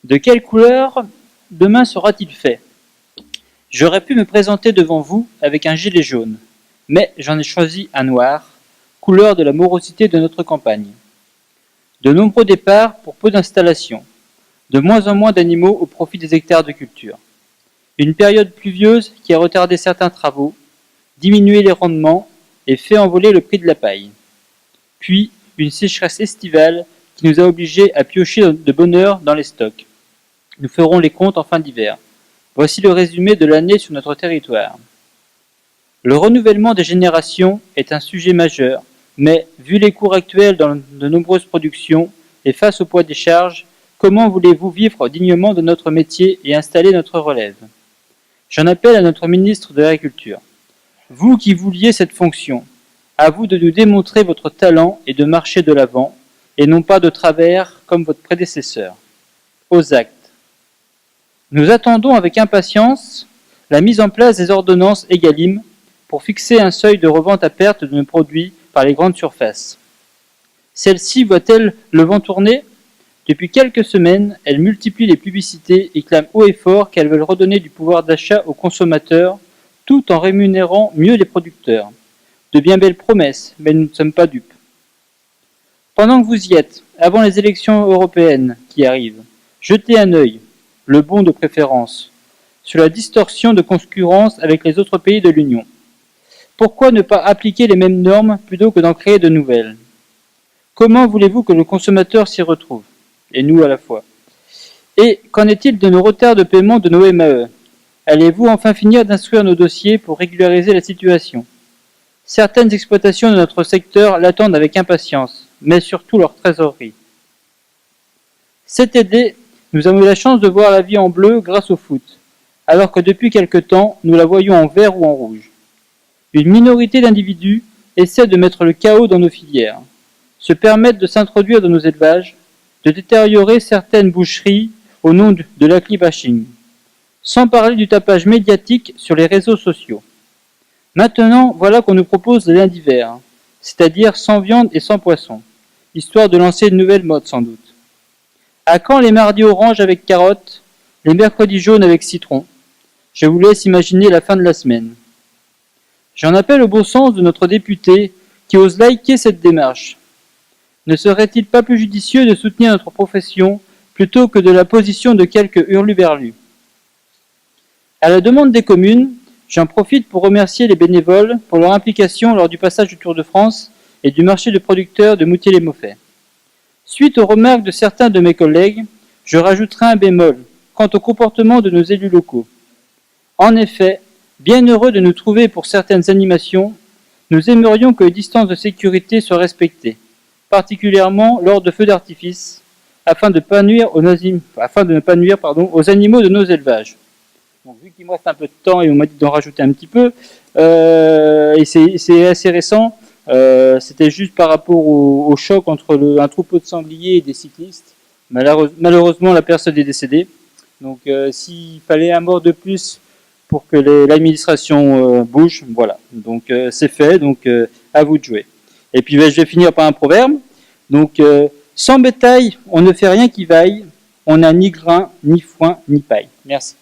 De quelle couleur demain sera-t-il fait? J'aurais pu me présenter devant vous avec un gilet jaune, mais j'en ai choisi un noir, couleur de la morosité de notre campagne. De nombreux départs pour peu d'installations, de moins en moins d'animaux au profit des hectares de culture. Une période pluvieuse qui a retardé certains travaux, diminué les rendements et fait envoler le prix de la paille. Puis une sécheresse estivale qui nous a obligés à piocher de bonne heure dans les stocks. Nous ferons les comptes en fin d'hiver. Voici le résumé de l'année sur notre territoire. Le renouvellement des générations est un sujet majeur, mais vu les cours actuels dans de nombreuses productions et face au poids des charges, comment voulez-vous vivre dignement de notre métier et installer notre relève? J'en appelle à notre ministre de l'Agriculture. Vous qui vouliez cette fonction, à vous de nous démontrer votre talent et de marcher de l'avant, et non pas de travers comme votre prédécesseur. Aux actes. Nous attendons avec impatience la mise en place des ordonnances Egalim pour fixer un seuil de revente à perte de nos produits par les grandes surfaces. Celle-ci voit-elle le vent tourner? Depuis quelques semaines, elle multiplie les publicités et clame haut et fort qu'elles veulent redonner du pouvoir d'achat aux consommateurs tout en rémunérant mieux les producteurs. De bien belles promesses, mais nous ne sommes pas dupes. Pendant que vous y êtes, avant les élections européennes qui arrivent, jetez un œil, le bon de préférence, sur la distorsion de concurrence avec les autres pays de l'Union. Pourquoi ne pas appliquer les mêmes normes plutôt que d'en créer de nouvelles? Comment voulez-vous que le consommateur s'y retrouve? Et nous à la fois. Et qu'en est-il de nos retards de paiement de nos MAE? Allez-vous enfin finir d'instruire nos dossiers pour régulariser la situation? Certaines exploitations de notre secteur l'attendent avec impatience, mais surtout leur trésorerie. Cet été, nous avons eu la chance de voir la vie en bleu grâce au foot, alors que depuis quelque temps, nous la voyons en vert ou en rouge. Une minorité d'individus essaie de mettre le chaos dans nos filières, se permettent de s'introduire dans nos élevages, de détériorer certaines boucheries au nom de l'agribashing, sans parler du tapage médiatique sur les réseaux sociaux. Maintenant, voilà qu'on nous propose des lundis verts, c'est-à-dire sans viande et sans poisson, histoire de lancer une nouvelle mode sans doute. À quand les mardis oranges avec carottes, les mercredis jaunes avec citron? Je vous laisse imaginer la fin de la semaine. J'en appelle au bon sens de notre député qui ose liker cette démarche. Ne serait-il pas plus judicieux de soutenir notre profession plutôt que de la position de quelques hurluberlus? À la demande des communes, j'en profite pour remercier les bénévoles pour leur implication lors du passage du Tour de France et du marché de producteurs de Moutier-les-Maufais. Suite aux remarques de certains de mes collègues, je rajouterai un bémol quant au comportement de nos élus locaux. En effet, bien heureux de nous trouver pour certaines animations, nous aimerions que les distances de sécurité soient respectées, particulièrement lors de feux d'artifice, afin de ne pas nuire aux animaux de nos élevages. Donc, vu qu'il me reste un peu de temps et on m'a dit d'en rajouter un petit peu, et c'est assez récent, c'était juste par rapport au choc entre un troupeau de sangliers et des cyclistes. Malheureusement, la personne est décédée. Donc, s'il fallait un mort de plus pour que l'administration bouge, voilà. Donc, c'est fait. Donc, à vous de jouer. Et puis, je vais finir par un proverbe. Donc, sans bétail, on ne fait rien qui vaille. On n'a ni grain, ni foin, ni paille. Merci.